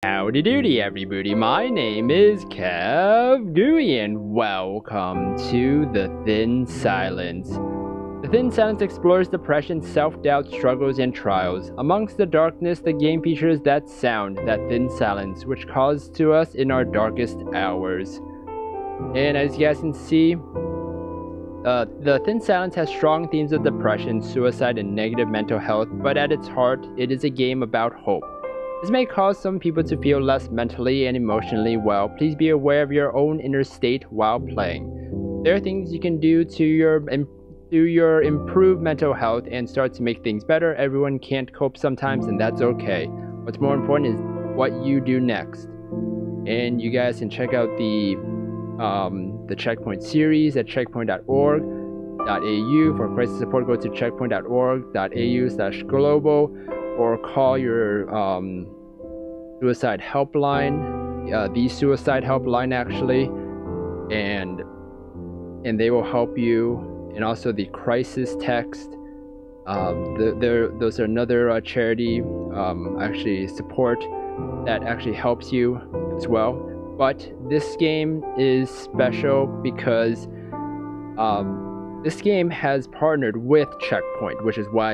Howdy doody everybody, my name is KevGuuey and welcome to The Thin Silence. The Thin Silence explores depression, self-doubt, struggles, and trials. Amongst the darkness, the game features that sound, that thin silence, which calls to us in our darkest hours. And as you guys can see, The Thin Silence has strong themes of depression, suicide, and negative mental health, but at its heart, it is a game about hope. This may cause some people to feel less mentally and emotionally well. Please be aware of your own inner state while playing. There are things you can do to your improve mental health and start to make things better. Everyone can't cope sometimes, and that's okay. What's more important is what you do next. And you guys can check out the Checkpoint series at checkpoint.org.au. For crisis support, go to checkpoint.org.au/global. Or call your suicide helpline, the suicide helpline actually, and they will help you. And also the crisis text. Those are another charity actually support that actually helps you as well. But this game is special because this game has partnered with Checkpoint, which is why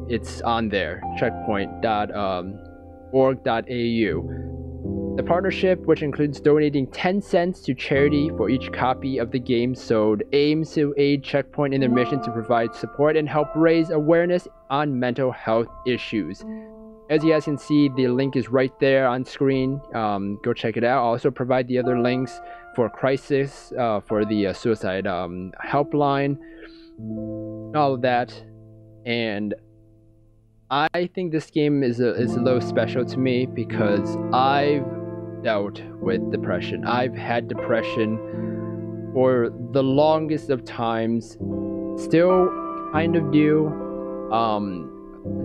it's on there, checkpoint.org.au. The partnership, which includes donating 10 cents to charity for each copy of the game sold, aims to aid Checkpoint in their mission to provide support and help raise awareness on mental health issues. As you guys can see, the link is right there on screen. Go check it out. I'll also provide the other links for crisis, for the suicide helpline, all of that. And I think this game is a little special to me because I've dealt with depression. I've had depression for the longest of times. Still kind of do.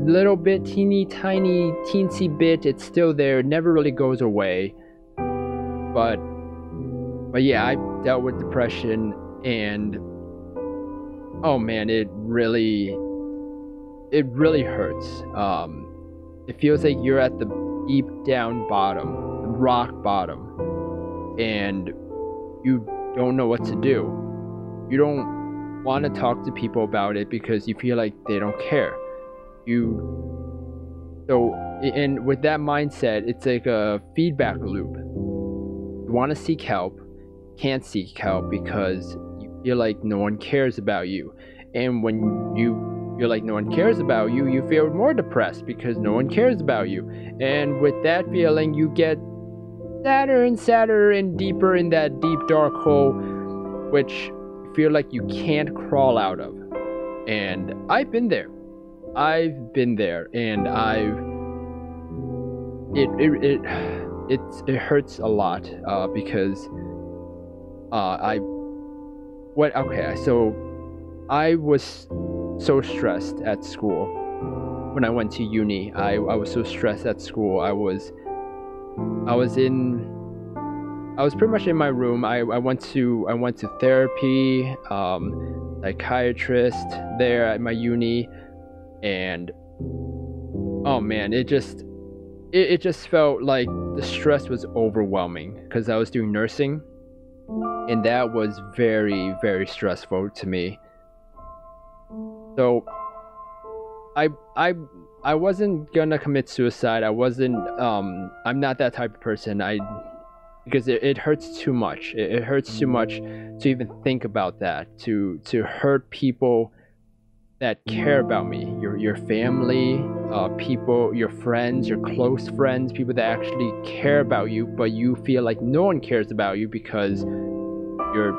Little bit, teensy bit, it's still there, it never really goes away. But yeah, I dealt with depression, and oh man, it really hurts. It feels like you're at the deep down bottom, the rock bottom, and you don't know what to do. You don't want to talk to people about it because you feel like they don't care. And with that mindset, it's like a feedback loop. You want to seek help, can't seek help because you feel like no one cares about you. And when you feel like no one cares about you, you feel more depressed because no one cares about you. And with that feeling, you get sadder and sadder and deeper in that deep dark hole, which you feel like you can't crawl out of. And I've been there, and it hurts a lot because so I was so stressed at school when I went to uni. I was so stressed at school. I was pretty much in my room. I went to therapy, psychiatrist there at my uni. And oh man, it just felt like the stress was overwhelming because I was doing nursing, and that was very, very stressful to me. So I wasn't gonna commit suicide. I'm not that type of person. Because it hurts too much. It hurts too much to even think about that, to hurt people that care about me, your family, people, your friends, your close friends, people that actually care about you, but you feel like no one cares about you because you're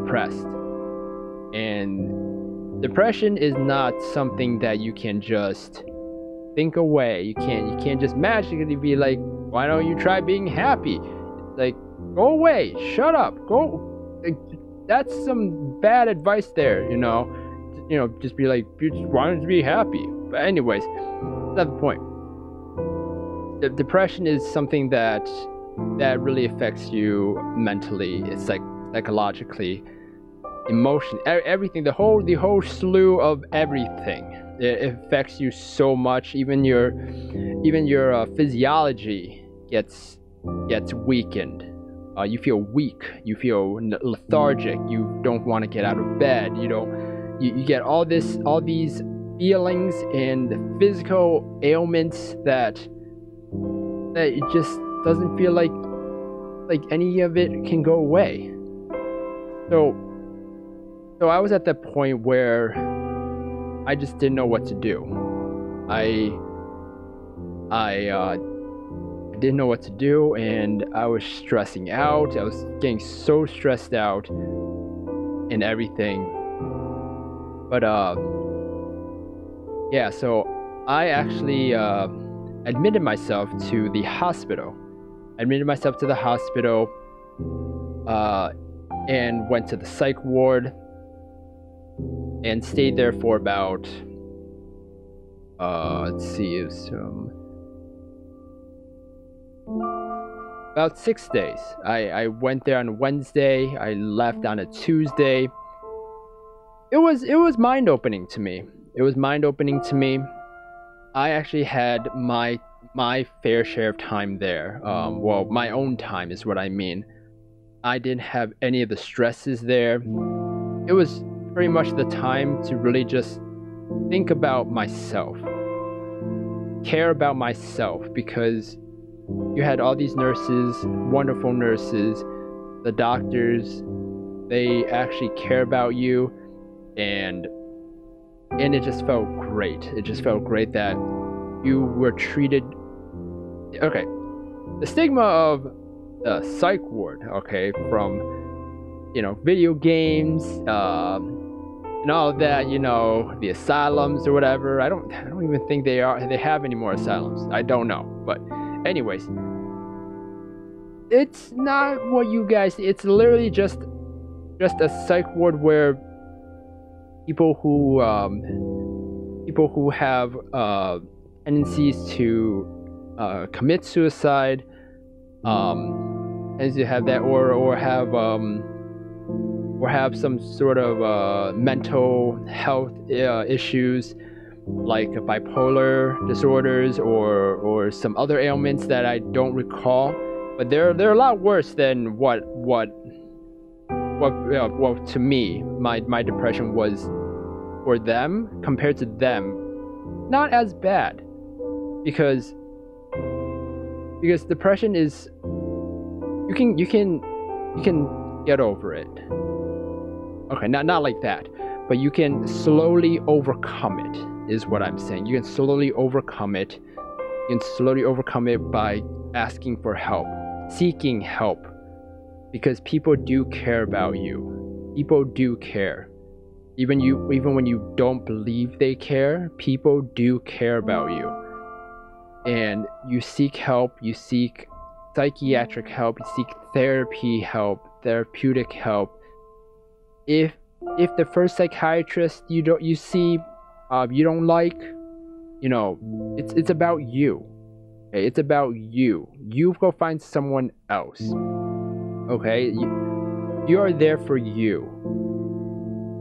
depressed. And depression is not something that you can just think away. You can't just magically be like, why don't you try being happy? It's like, go away, shut up, go. That's some bad advice there, just be like, you just wanted to be happy. But anyways, that's the point. The depression is something that really affects you mentally. It's like psychologically, emotion, everything, the whole slew of everything. It affects you so much. Even your physiology gets weakened. You feel weak. You feel lethargic. You don't want to get out of bed. You get all these feelings and physical ailments that it just doesn't feel like any of it can go away. So I was at that point where I just didn't know what to do. I didn't know what to do, and I was stressing out. I was getting so stressed out and everything. But yeah, so I actually admitted myself to the hospital. And went to the psych ward and stayed there for about about 6 days. I went there on Wednesday. I left on a Tuesday. It was mind-opening to me. I actually had my fair share of time there. Well, my own time is what I mean. I didn't have any of the stresses there. It was pretty much the time to really just think about myself, care about myself, because you had all these nurses, wonderful nurses, the doctors, they actually care about you, and it just felt great. It just felt great that you were treated. Okay, the stigma of the psych ward, okay, from video games, and all of that, the asylums or whatever. I don't even think they have any more asylums. I don't know, but anyways, it's not what you guys. It's literally just a psych ward where people who have tendencies to commit suicide, as you have that, or have some sort of mental health issues, like bipolar disorders or some other ailments that I don't recall, but they're a lot worse than what to me my depression was for them. Compared to them, not as bad, because depression is, you can get over it. Okay, not like that, but you can slowly overcome it, is what I'm saying. You can slowly overcome it. You can slowly overcome it by asking for help, seeking help, because people do care about you. People do care. Even when you don't believe they care, people do care about you. And you seek help, you seek psychiatric help, you seek therapy help, therapeutic help. If the first psychiatrist you don't like, it's about you. Okay? It's about you. You go find someone else. Okay? You are there for you.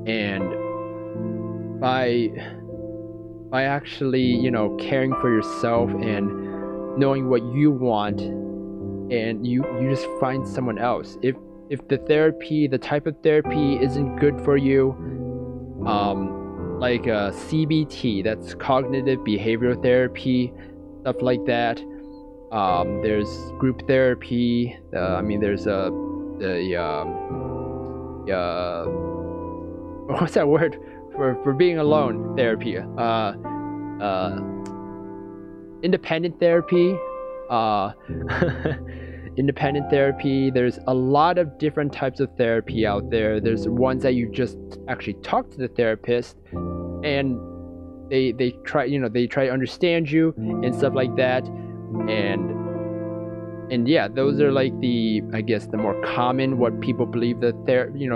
And by actually, caring for yourself and knowing what you want, and you just find someone else. If the type of therapy isn't good for you, like CBT, that's cognitive behavioral therapy, stuff like that. There's group therapy. There's what's that word for being alone? Therapy. Independent therapy. Independent therapy. There's a lot of different types of therapy out there. There's ones that you just actually talk to the therapist, and they try to understand you and stuff like that. And yeah, those are like the more common, what people believe that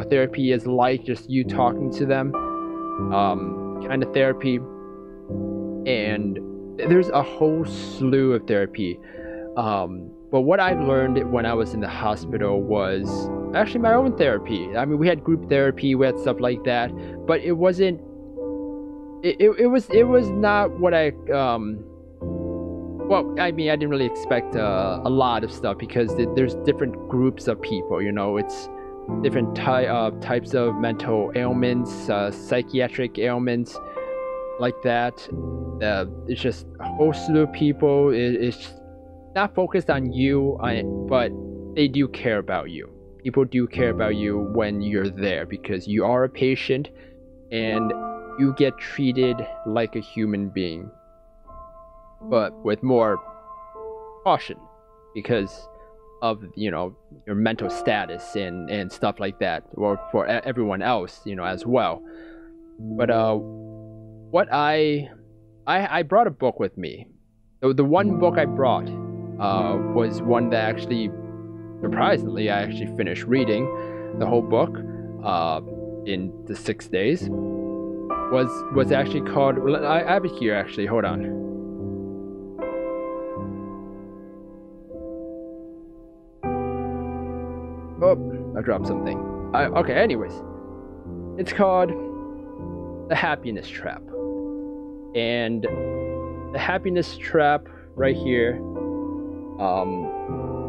therapy is like, just you talking to them, kind of therapy. And there's a whole slew of therapy. But what I learned when I was in the hospital was actually my own therapy. We had group therapy, we had stuff like that, but it wasn't. It was not what I well, I mean, I didn't really expect a lot of stuff because there's different groups of people. It's different types of mental ailments, psychiatric ailments, like that. It's just a whole slew of people. It's not focused on you, but they do care about you. People do care about you when you're there because you are a patient and you get treated like a human being, but with more caution because of your mental status and stuff like that, or for everyone else as well. But what I brought a book with me. The one book I brought was one that actually, surprisingly, I actually finished reading the whole book in the 6 days. Was actually called, I have it here actually, hold on. Oh, I dropped something. Okay, anyways. It's called The Happiness Trap. And The Happiness Trap right here,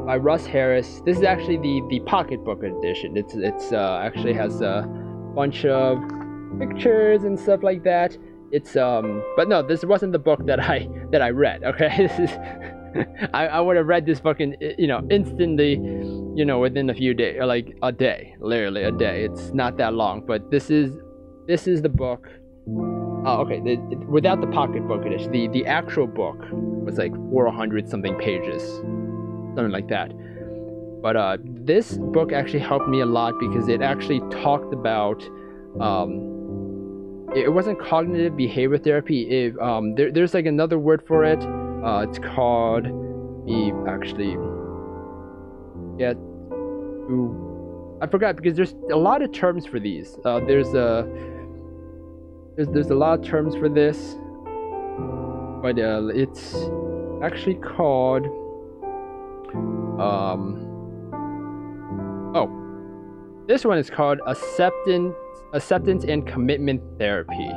by Russ Harris. This is actually the pocketbook edition. It's actually has a bunch of pictures and stuff like that. It's but no, this wasn't the book that I read. Okay, this is I would have read this fucking instantly, within a few days, like a day, literally a day. It's not that long, but this is the book. Okay, without the pocketbook edition, the actual book was like 400 something pages, something like that. But this book actually helped me a lot because it actually talked about it wasn't cognitive behavior therapy. There's like another word for it. It's called I forgot because there's a lot of terms for these. There's a lot of terms for this, but it's actually called this one is called acceptance and commitment therapy.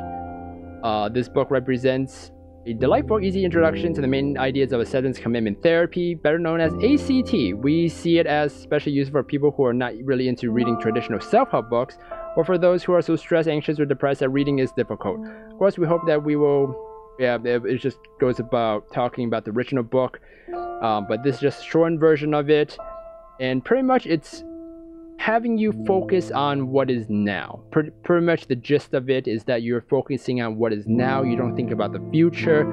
This book represents a delightful, easy introduction to the main ideas of acceptance commitment therapy, better known as ACT. We see it as especially used for people who are not really into reading traditional self-help books, or for those who are so stressed, anxious, or depressed that reading is difficult. Of course, we hope that we will, it just goes about talking about the original book, but this is just a shortened version of it, and pretty much it's having you focus on what is now. Pretty much the gist of it is that you're focusing on what is now. You don't think about the future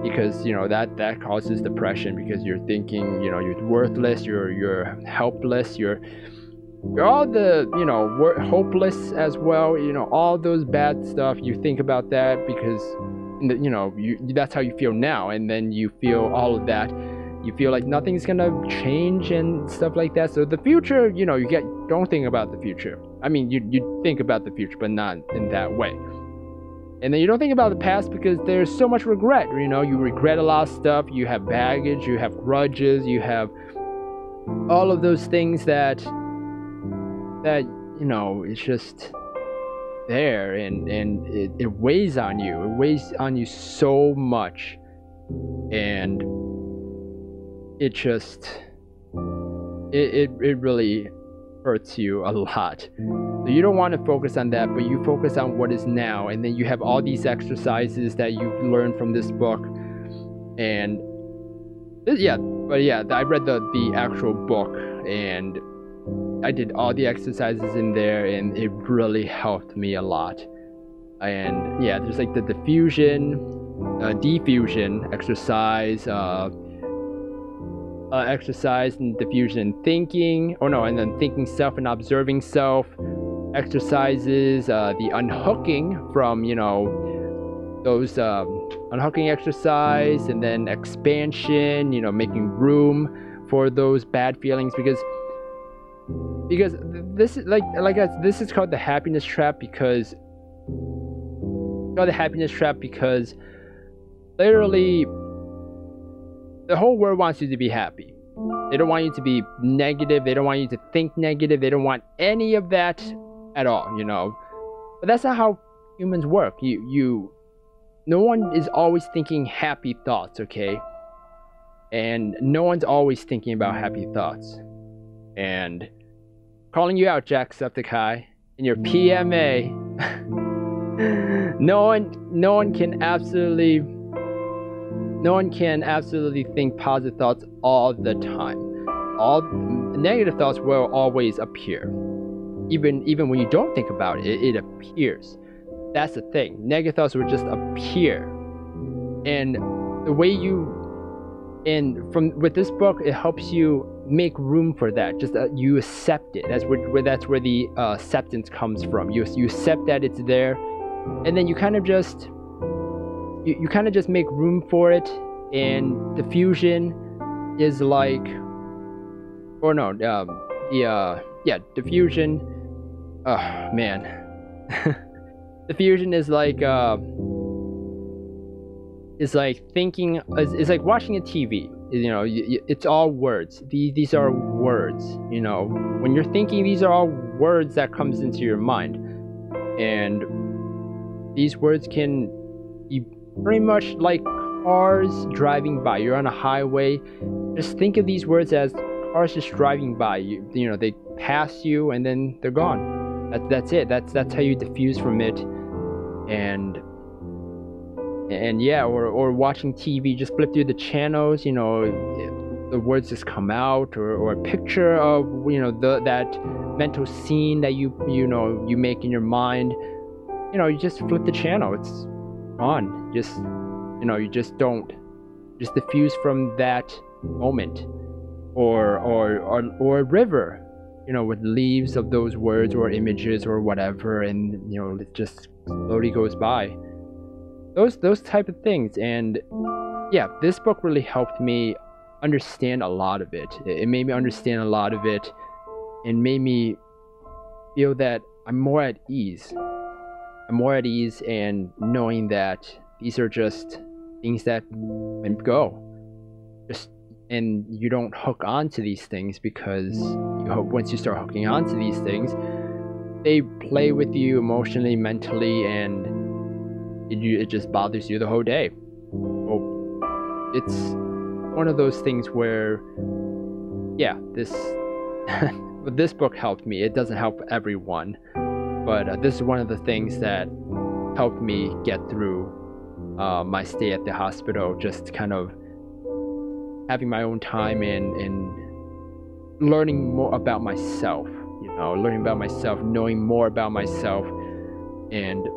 because that causes depression because you're thinking you're worthless, you're helpless, you're all the hopeless as well. All those bad stuff. You think about that because that's how you feel now, and then you feel all of that. You feel like nothing's gonna change and stuff like that. So the future, don't think about the future. I mean, you think about the future, but not in that way. And then you don't think about the past because there's so much regret. You regret a lot of stuff. You have baggage. You have grudges. You have all of those things that it's just there, and it weighs on you. It weighs on you so much, and it just it really hurts you a lot. So you don't want to focus on that, but you focus on what is now, and then you have all these exercises that you've learned from this book. And I read the actual book, and I did all the exercises in there, and it really helped me a lot. And there's like the diffusion exercise, exercise and diffusion thinking, and then thinking self and observing self exercises, the unhooking from those unhooking exercise, and then expansion, making room for those bad feelings, because this is this is called the happiness trap because literally the whole world wants you to be happy. They don't want you to be negative. They don't want you to think negative. They don't want any of that at all, But that's not how humans work. No one is always thinking happy thoughts, okay? and no one's always thinking about happy thoughts. And calling you out, Jacksepticeye, in your PMA. no one can absolutely think positive thoughts all the time. All negative thoughts will always appear. Even when you don't think about it, it appears. That's the thing. Negative thoughts will just appear. And the way with this book, it helps you make room for that. Just you accept it. That's where the acceptance comes from. You accept that it's there, and then you kind of just make room for it. And diffusion is like, or no, diffusion. Oh man, diffusion is like thinking. It's like watching a TV. It's all words. These are words. When you're thinking, these are all words that comes into your mind, and these words can be pretty much like cars driving by. You're on a highway. Just think of these words as cars just driving by. They pass you and then they're gone. That's it. That's how you diffuse from it. And yeah, or watching TV, just flip through the channels, the words just come out, or a picture of that mental scene that you make in your mind. You just flip the channel, it's on. Just you just diffuse from that moment. Or a river, with leaves of those words or images or whatever, and it just slowly goes by. Those type of things. And yeah, this book really helped me understand a lot of it. It made me understand a lot of it, and made me feel that I'm more at ease. And knowing that these are just things that go. And you don't hook onto these things, because once you start hooking onto these things, they play with you emotionally, mentally, and it just bothers you the whole day. Well, it's one of those things where, yeah, this book helped me. It doesn't help everyone, but this is one of the things that helped me get through my stay at the hospital. Just kind of having my own time and learning more about myself, knowing more about myself, and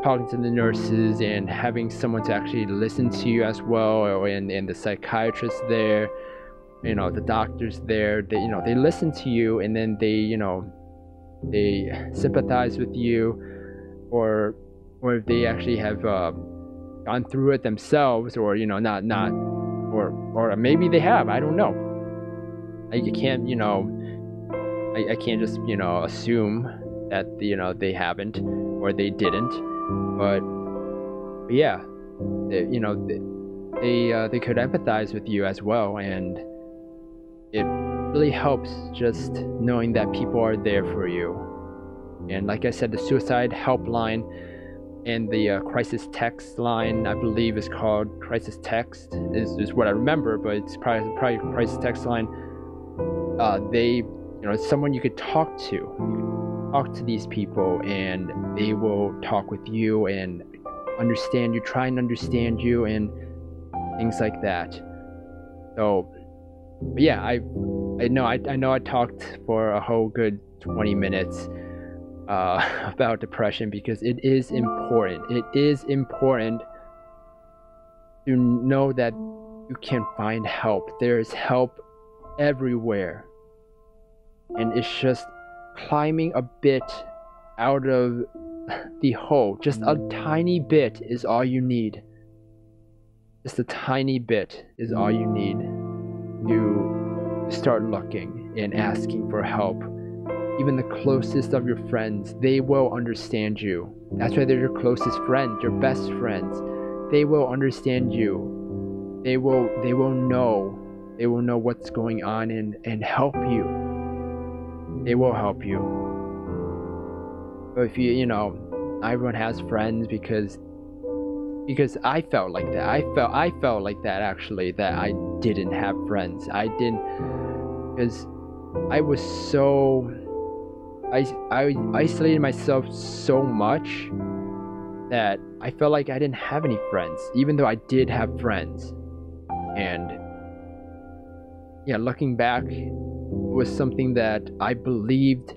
talking to the nurses and having someone to actually listen to you as well, and the psychiatrist there, the doctors there, they listen to you, and then they sympathize with you, or if they actually have gone through it themselves, or not. Or maybe they have. I don't know. I can't just assume that they haven't or they didn't. But yeah, they could empathize with you as well, and it really helps just knowing that people are there for you. And like I said, the suicide helpline and the crisis text line, I believe is called crisis text, is what I remember, but it's probably crisis text line. It's someone you could talk to. You talk to these people, and they will talk with you and understand you, try and understand you, and things like that. So, yeah, I know I talked for a whole good 20 minutes. About depression, because it is important. It is important to know that you can find help. There is help everywhere, and it's just climbing a bit out of the hole. Just a tiny bit is all you need. Just a tiny bit is all you need to start looking and asking for help. Even the closest of your friends, they will understand you. That's why they're your closest friends, your best friends. They will understand you. They will know. They will know what's going on and help you. They will help you. But if everyone has friends, because because I felt like that. I felt like that actually, that I didn't have friends. I didn't, because I was so I isolated myself so much that I felt like I didn't have any friends, even though I did have friends. And yeah, looking back, it was something that I believed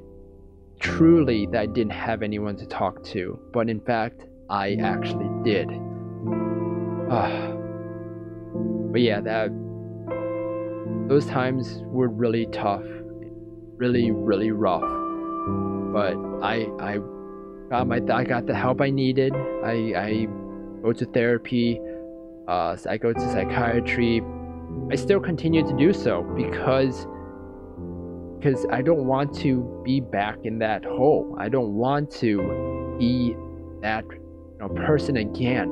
truly that I didn't have anyone to talk to, but in fact I actually did. But yeah, those times were really tough, really rough. But I got the help I needed. I go to therapy. I go to psychiatry. I still continue to do so because I don't want to be back in that hole. I don't want to be that person again.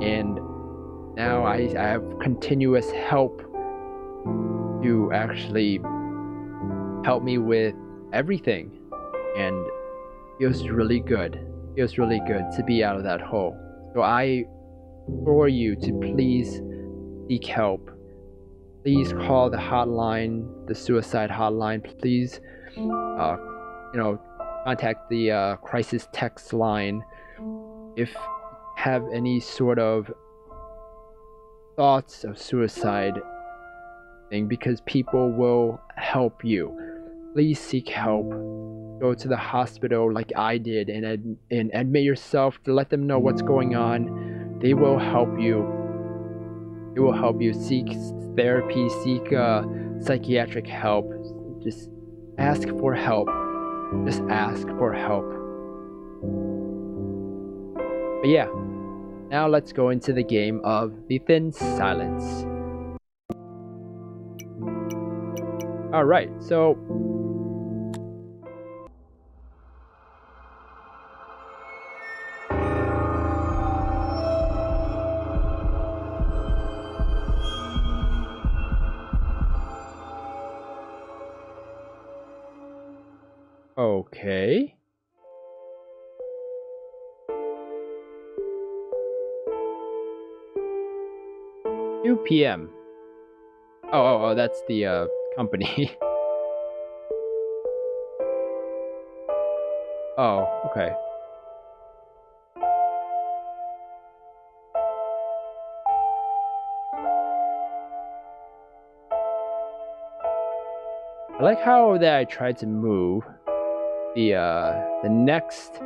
And now I have continuous help to actually help me with everything, and it feels really good. It feels really good to be out of that hole. So I implore you to please seek help. Please call the hotline, the suicide hotline. Please, contact the crisis text line if you have any sort of thoughts of suicide thing, because people will help you. Please seek help. Go to the hospital like I did and admit yourself, to let them know what's going on. They will help you. It will help you. Seek therapy, seek psychiatric help. Just ask for help. Just ask for help. But yeah, now let's go into the game of the Thin Silence. Alright, so okay. 2 p.m. Oh, that's the company. Oh, okay. I like how that I tried to move the next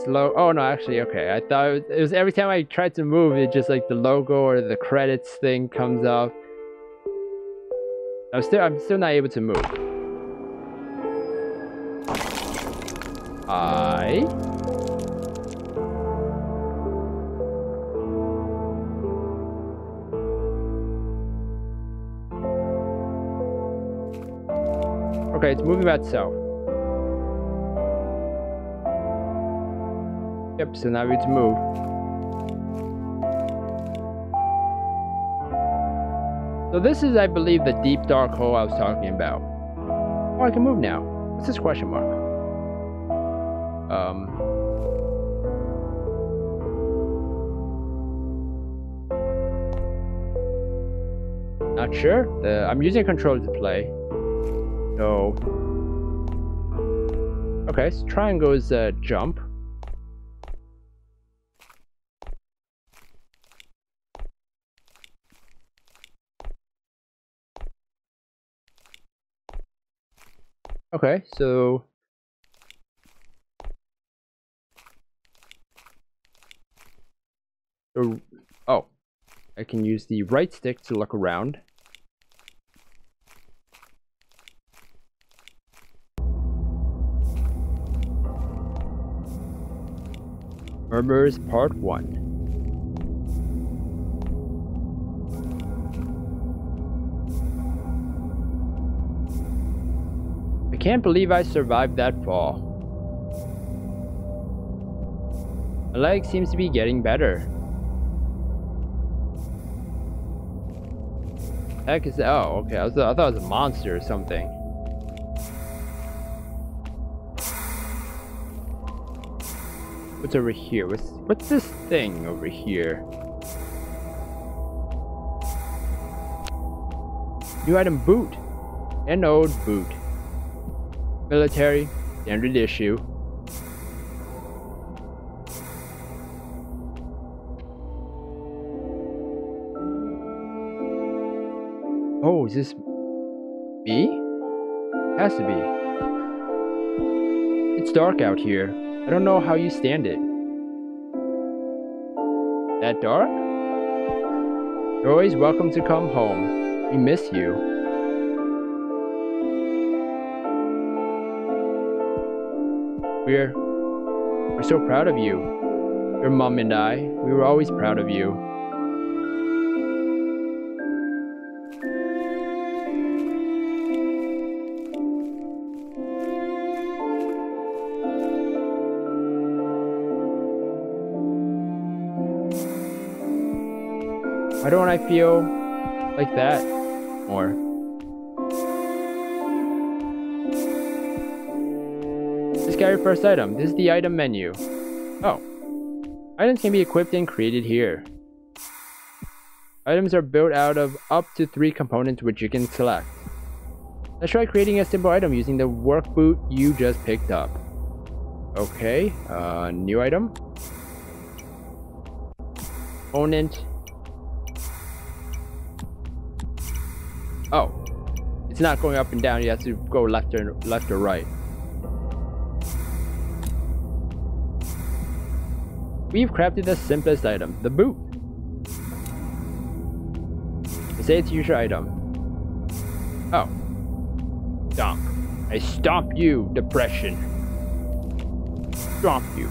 logo. Oh no, actually, okay. I thought it was every time I tried to move, it just like the logo or the credits thing comes up. I'm still not able to move. Okay, it's moving by itself. Yep, so now we need to move. So this is, I believe, the deep dark hole I was talking about. Oh, I can move now. What's this question mark? Not sure. I'm using a controller to play. So, okay, so triangle is jump. Okay, so oh, I can use the right stick to look around. Murmurs Part 1. I can't believe I survived that fall. My leg seems to be getting better. Heck is that? Oh, okay. I thought it was a monster or something. What's over here? What's this thing over here? New item boot. An old boot. Military. Standard issue. Oh, is this B? Has to be. It's dark out here. I don't know how you stand it. That dark? You're always welcome to come home. We miss you. We're so proud of you. Your mom and I, we were always proud of you. Why don't I feel like that more? This got your first item. This is the item menu. Oh. Items can be equipped and created here. Items are built out of up to 3 components which you can select. Let's try creating a simple item using the work boot you just picked up. Okay, new item. Component. Oh, it's not going up and down. You have to go left or right. We've crafted the simplest item, the boot. Say it's use your item. Oh, stomp. I stomp you, depression. Stomp you.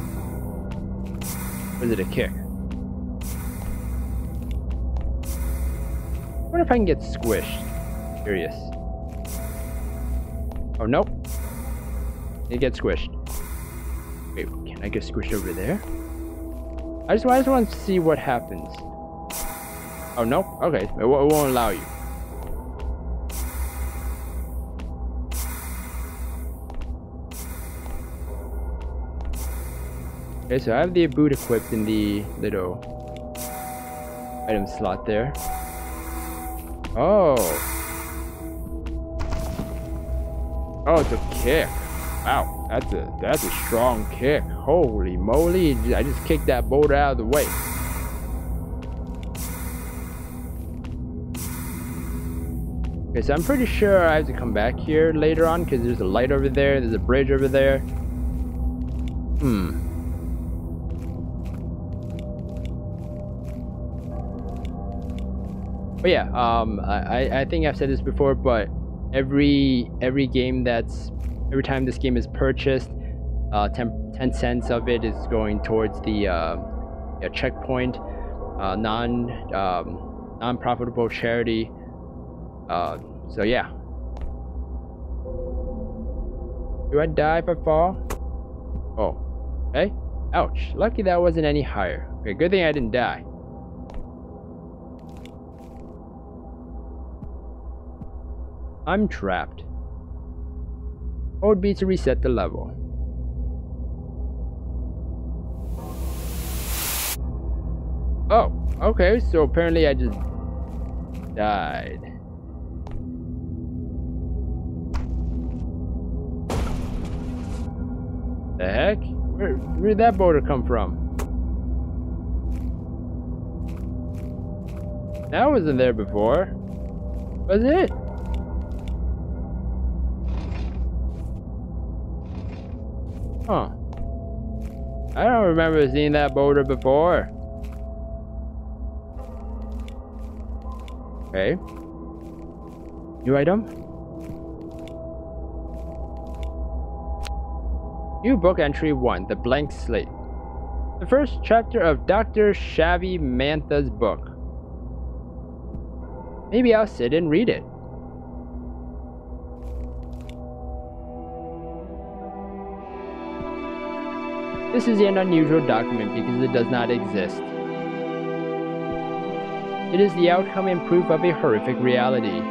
Was it a kick? I wonder if I can get squished. Curious. Oh, nope. It gets squished. Wait, can I get squished over there? I just want to see what happens. Oh, nope. Okay, it won't allow you. Okay, so I have the boot equipped in the little item slot there. Oh. Oh, it's a kick. Wow, that's a strong kick. Holy moly, I just kicked that boulder out of the way. Okay, so I'm pretty sure I have to come back here later on because there's a light over there, there's a bridge over there. But yeah, I think I've said this before, but every time this game is purchased, 10 cents of it is going towards the checkpoint, non-profitable charity. So yeah. Do I die if I fall? Oh, okay. Ouch. Lucky that wasn't any higher. Okay, good thing I didn't die. I'm trapped. What would be to reset the level? Oh, okay, so apparently I just died. The heck? Where did that boulder come from? That wasn't there before. Was it? Huh. I don't remember seeing that boulder before. Okay. New item? New book entry 1, The Blank Slate. The first chapter of Dr. Shavy Mantha's book. Maybe I'll sit and read it. This is an unusual document because it does not exist. It is the outcome and proof of a horrific reality.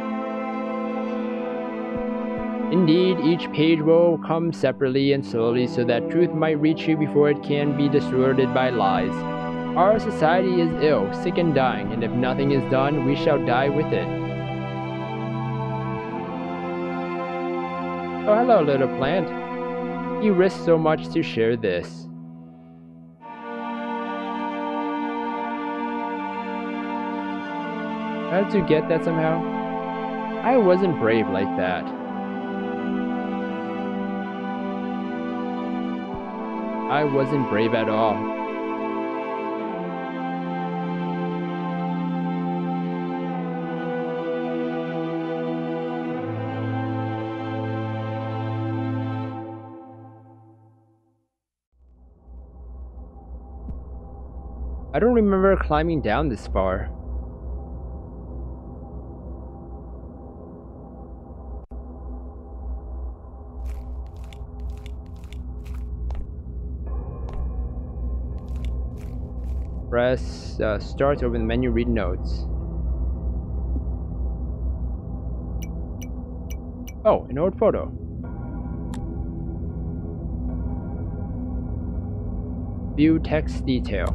Indeed, each page will come separately and slowly so that truth might reach you before it can be distorted by lies. Our society is ill, sick and dying, and if nothing is done, we shall die with it. Oh, hello, little plant. You risk so much to share this. How did you get that somehow? I wasn't brave like that. I wasn't brave at all. I don't remember climbing down this far. Press start, open the menu, read notes. Oh, an old photo. View text detail.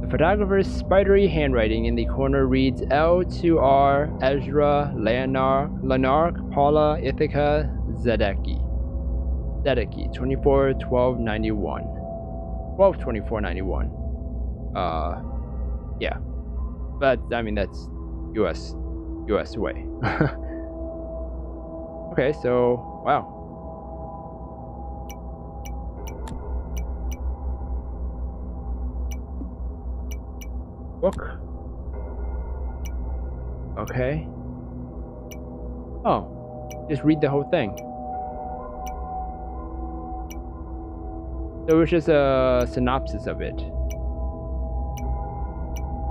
The photographer's spidery handwriting in the corner reads L to R, Ezra, Lanark, Paula, Ithaca, Zedeki. Zedeki, 24/12/91. 12/24/91. Yeah. But, I mean, that's US way. Okay, so, wow. Book. Okay. Oh, just read the whole thing. So it was just a synopsis of it.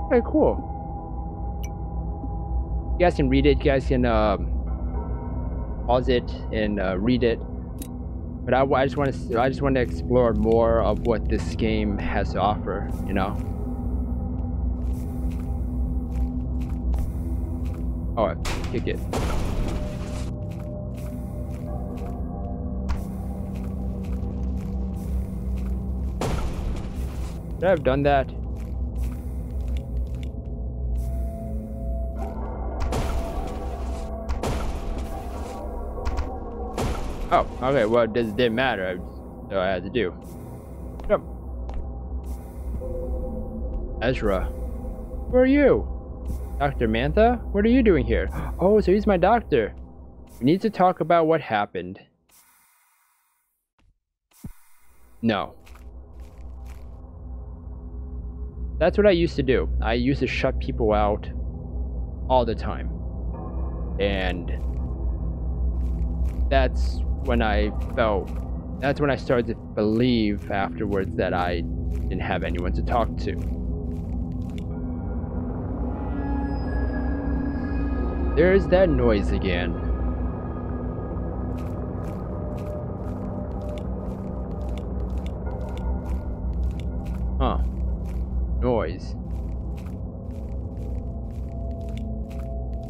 Okay, cool. You guys can read it. You guys can pause it and read it. But I just want to explore more of what this game has to offer. You know. Oh, kick it. Should I have done that? Oh, okay, well, it didn't matter. So I had to do. Yep. Ezra. Who are you? Dr. Mantha? What are you doing here? Oh, so he's my doctor. We need to talk about what happened. No. That's what I used to do. I used to shut people out all the time. And that's when I started to believe afterwards that I didn't have anyone to talk to. There's that noise again. Huh. Noise.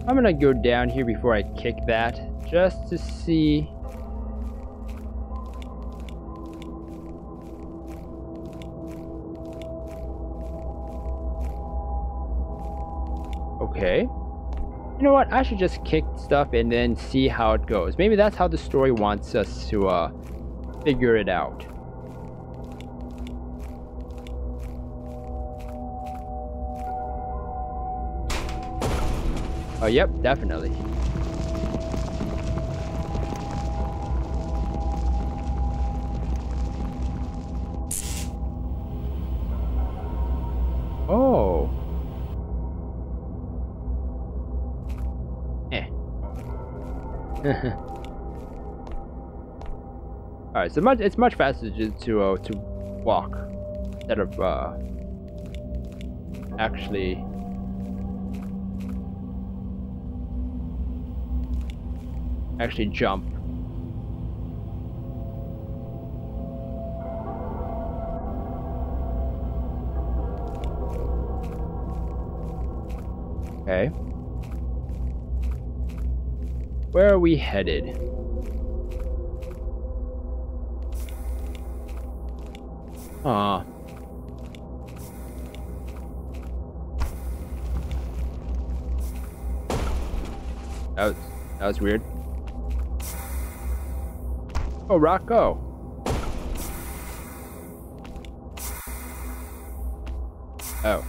I'm gonna go down here before I kick that, just to see. Okay. You know what? I should just kick stuff and then see how it goes. Maybe that's how the story wants us to figure it out. Oh, yep, definitely. Oh. Alright, so it's much faster to walk instead of actually jump. Okay. Where are we headed? Aw. That was weird. Oh, Rocco. Oh.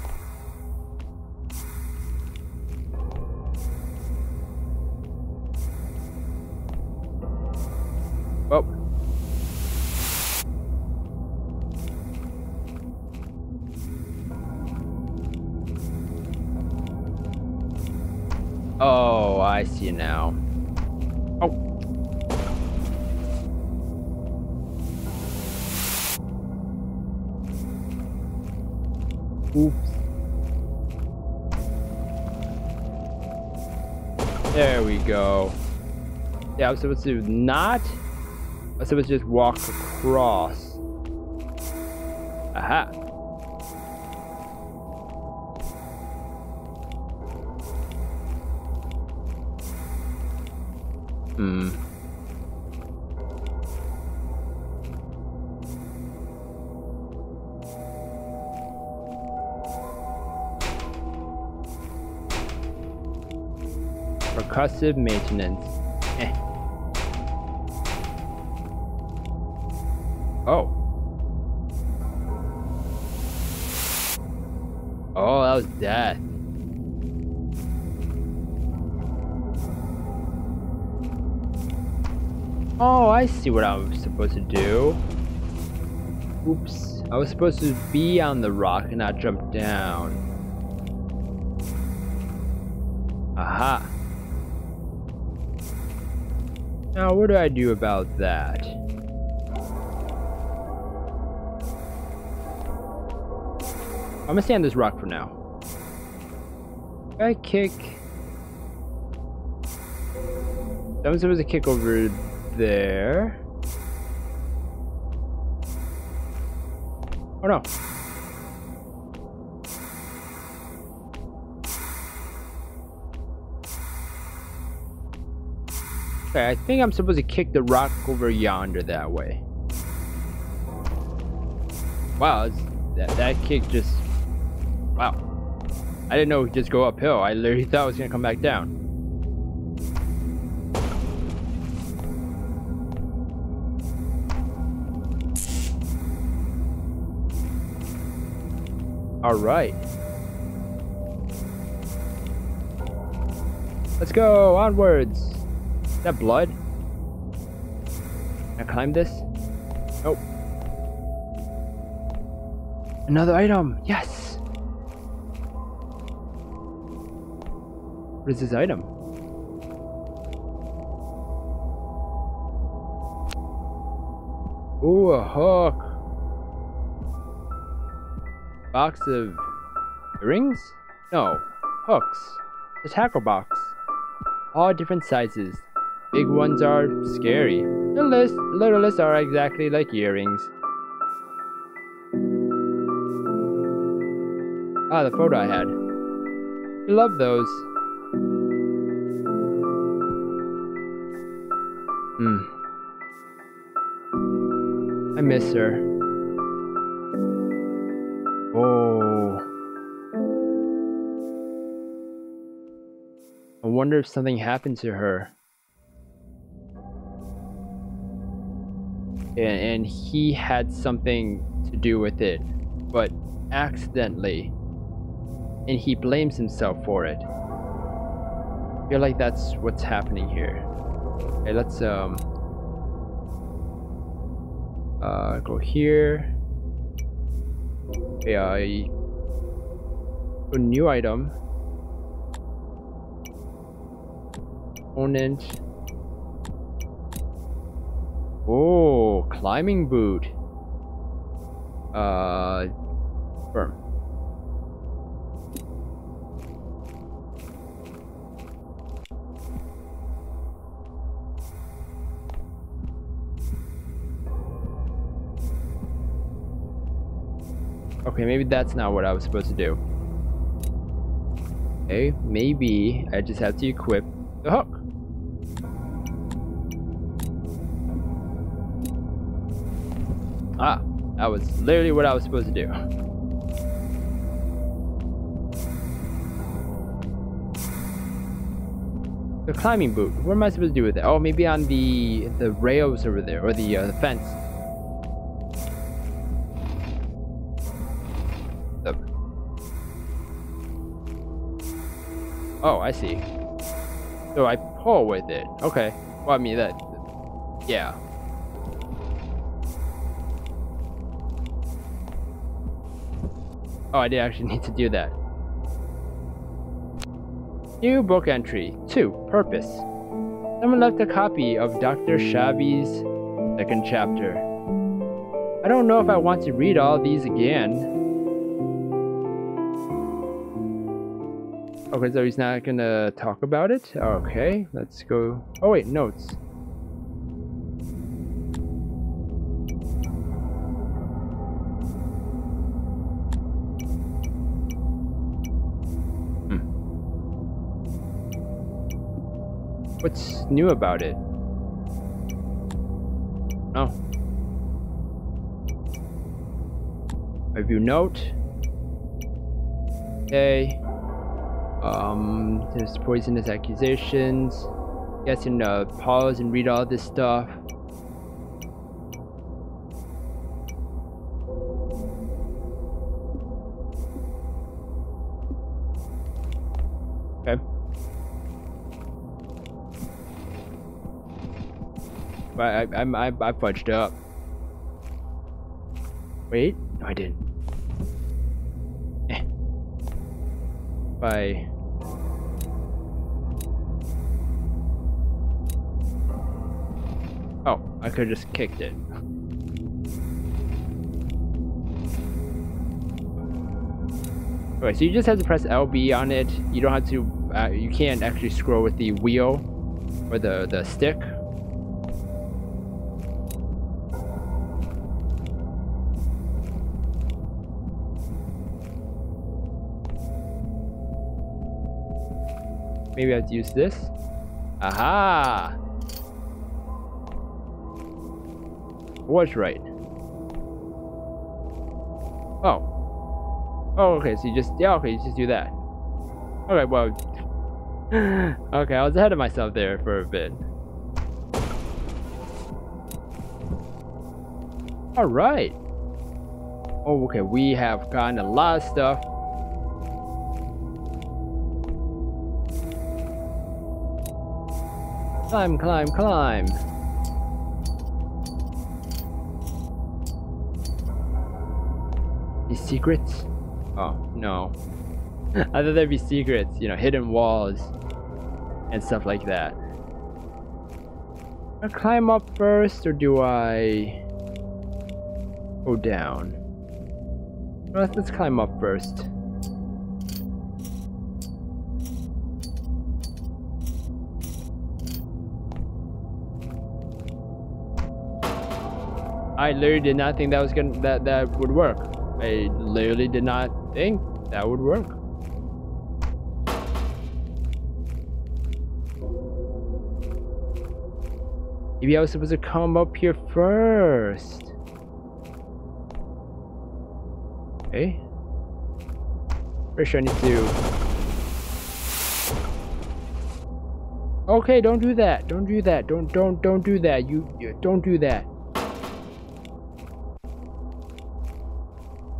Oh. Oh, I see now. Oh. Oops. There we go. Yeah, I was supposed to not. I was supposed to just walk across. Aha. Percussive maintenance. Eh. Oh. Oh, that was death. Oh, I see what I was supposed to do. Oops. I was supposed to be on the rock and not jump down. Aha. Now, what do I do about that? I'm gonna stay on this rock for now. I kick. I'm supposed to kick over there. Oh no. Okay, I think I'm supposed to kick the rock over yonder that way. Wow, that kick just... Wow. I didn't know it would just go uphill. I literally thought it was going to come back down. Alright. Let's go, onwards. Is that blood? Can I climb this? Nope. Another item, yes! What is this item? Ooh, a hook. Box of earrings? No, hooks. The tackle box. All different sizes. Big ones are scary. The littlest are exactly like earrings. Ah, the photo I had. I love those. I miss her. Oh. I wonder if something happened to her. And he had something to do with it, but accidentally. And he blames himself for it. I feel like that's what's happening here. Okay, let's go here. Okay, a new item. Opponent. Oh, climbing boot. Firm. Okay, maybe that's not what I was supposed to do. Okay, maybe I just have to equip the hook. Ah, That was literally what I was supposed to do. The climbing boot. What am I supposed to do with it? Oh, maybe on the rails over there, or the fence. Oh, I see. So I pull with it. Okay. Well, I mean that. Yeah. Oh, I did actually need to do that. New book entry. 2. Purpose. Someone left a copy of Dr. Shabby's second chapter. I don't know if I want to read all these again. Okay, so he's not gonna talk about it? Okay, let's go. Oh wait, notes. What's new about it? Oh. Review note. Okay. There's poisonous accusations. You guys can pause and read all this stuff. Okay. But I fudged up. Wait, no, I didn't. Bye. Oh, I could have just kicked it. Okay, so you just have to press LB on it. You don't have to. You can't actually scroll with the wheel or the stick. Maybe I have to use this. Aha! Was right. Oh. Oh, okay, so you just, yeah, okay, you just do that. Okay, well. Okay, I was ahead of myself there for a bit. Alright. Oh, okay, we have gotten a lot of stuff. Climb, climb, climb. These secrets? Oh, no. I thought there'd be secrets, you know, hidden walls and stuff like that. Do I climb up first or do I go down? Well, let's climb up first. I literally did not think that was that would work. I literally did not think that would work. Maybe I was supposed to come up here first. Okay. Pretty sure I need to. Okay, don't do that. Don't do that. Don't do that. You don't do that.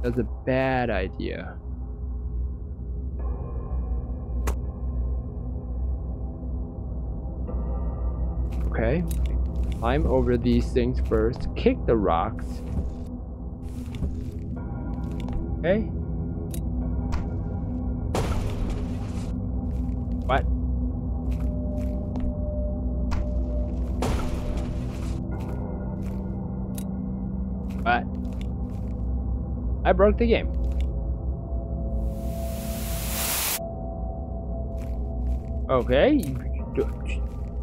That's a bad idea. Okay. Climb over these things first. Kick the rocks. Okay. What? What? I broke the game. Okay.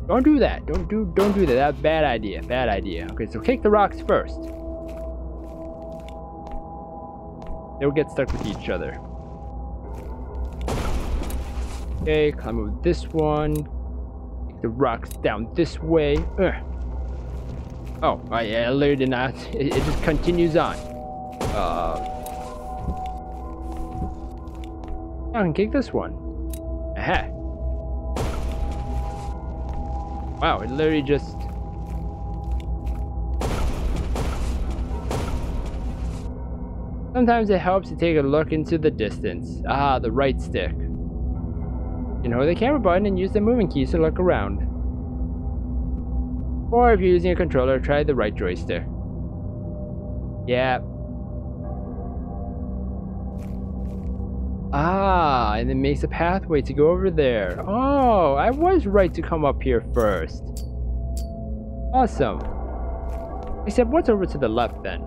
Don't do that. Don't do that. That's bad idea. Bad idea. Okay, so kick the rocks first. They'll get stuck with each other. Okay, climb over this one. Kick the rocks down this way. Ugh. Oh, I literally did not. It just continues on. I can kick this one. Aha. Wow, it literally just... Sometimes it helps to take a look into the distance. Ah, the right stick. You can hold the camera button and use the moving keys to look around. Or if you're using a controller, try the right joystick. Yeah. Ah, and it makes a pathway to go over there. Oh, I was right to come up here first. Awesome. Except what's over to the left then?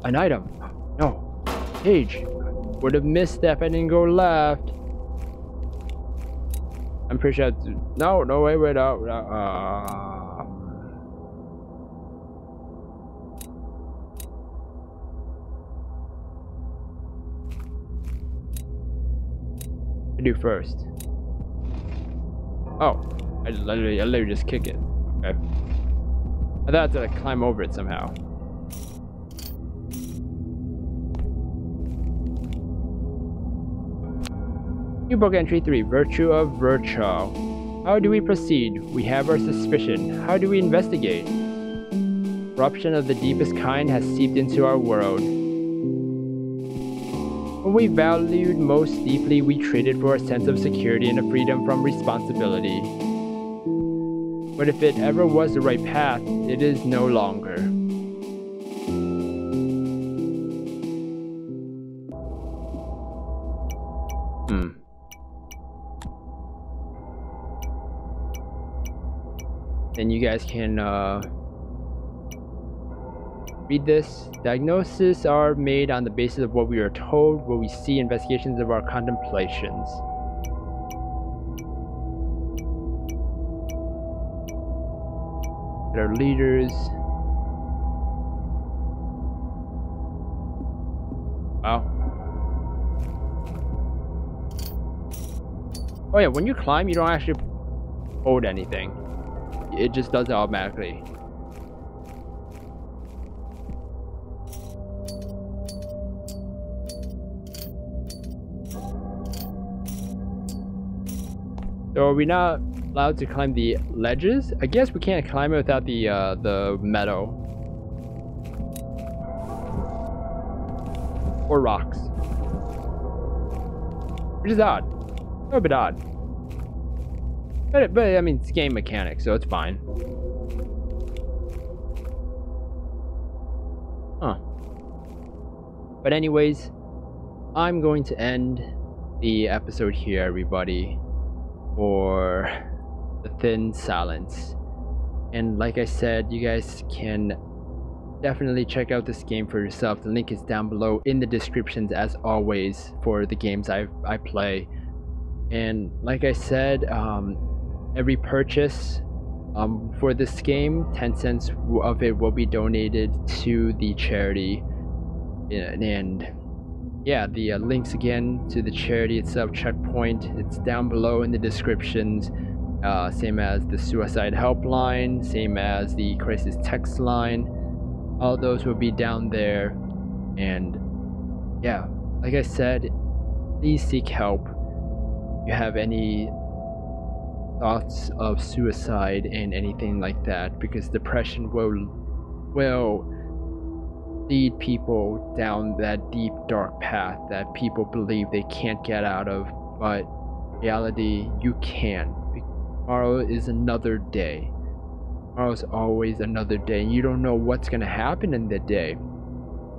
An item. No. Page. Would have missed that if I didn't go left. I'm pretty sure. No, wait, I do first. Oh, I literally just kick it. Okay. I thought I had to like, climb over it somehow. New book entry 3, Virtue of Virtue. How do we proceed? We have our suspicion. How do we investigate? Corruption of the deepest kind has seeped into our world. What we valued most deeply, we traded for a sense of security and a freedom from responsibility. But if it ever was the right path, it is no longer. And you guys can read this. Diagnoses are made on the basis of what we are told, what we see, investigations of our contemplations. Our leaders. Wow. Oh yeah, when you climb, you don't actually hold anything. It just does it automatically. So are we not allowed to climb the ledges? I guess we can't climb it without the meadow. Or rocks. Which is odd. A little bit odd. But I mean, it's game mechanics, so it's fine. Huh. But anyways, I'm going to end the episode here, everybody, for the Thin Silence. And like I said, you guys can definitely check out this game for yourself. The link is down below in the descriptions, as always, for the games I play. And like I said, every purchase for this game, 10 cents of it will be donated to the charity. And yeah, the links again to the charity itself, Checkpoint, it's down below in the descriptions. Same as the suicide helpline, same as the crisis text line. All those will be down there. And yeah, like I said, please seek help if you have any thoughts of suicide and anything like that, because depression will lead people down that deep dark path that people believe they can't get out of, but in reality you can. Tomorrow is another day. Tomorrow's always another day, and you don't know what's gonna happen in the day.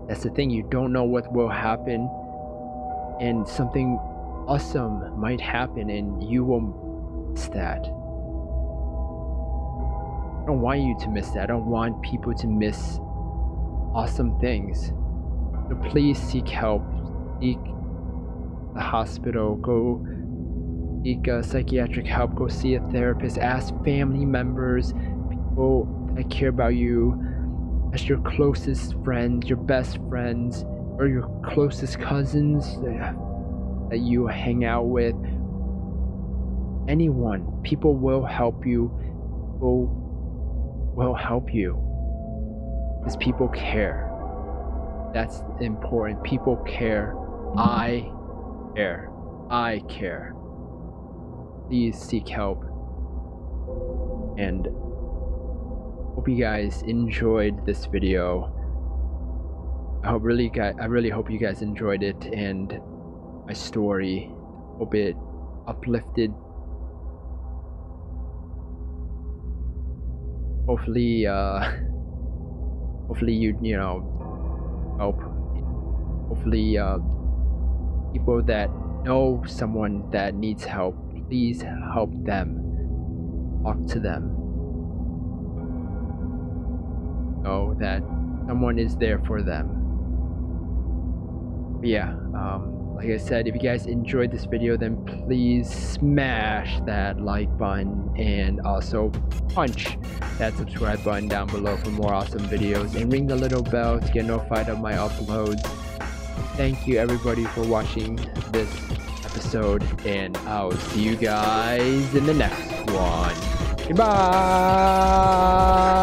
That's the thing, you don't know what will happen, and something awesome might happen and you will miss that. I don't want you to miss that. I don't want people to miss awesome things. So please seek help. Seek the hospital. Go seek psychiatric help. Go see a therapist. Ask family members, people that care about you. Ask your closest friends, your best friends, or your closest cousins that you hang out with. Anyone. People will help you. People will help you. Because people care. That's important. People care. I care. I care. Please seek help. And hope you guys enjoyed this video. I really hope you guys enjoyed it and my story. Hope it uplifted. Hopefully you know, help. Hopefully people that know someone that needs help, please help them. Talk to them. Know that someone is there for them. But yeah, like I said, if you guys enjoyed this video, then please smash that like button and also punch that subscribe button down below for more awesome videos, and ring the little bell to get notified of my uploads. Thank you everybody for watching this episode, and I'll see you guys in the next one. Goodbye!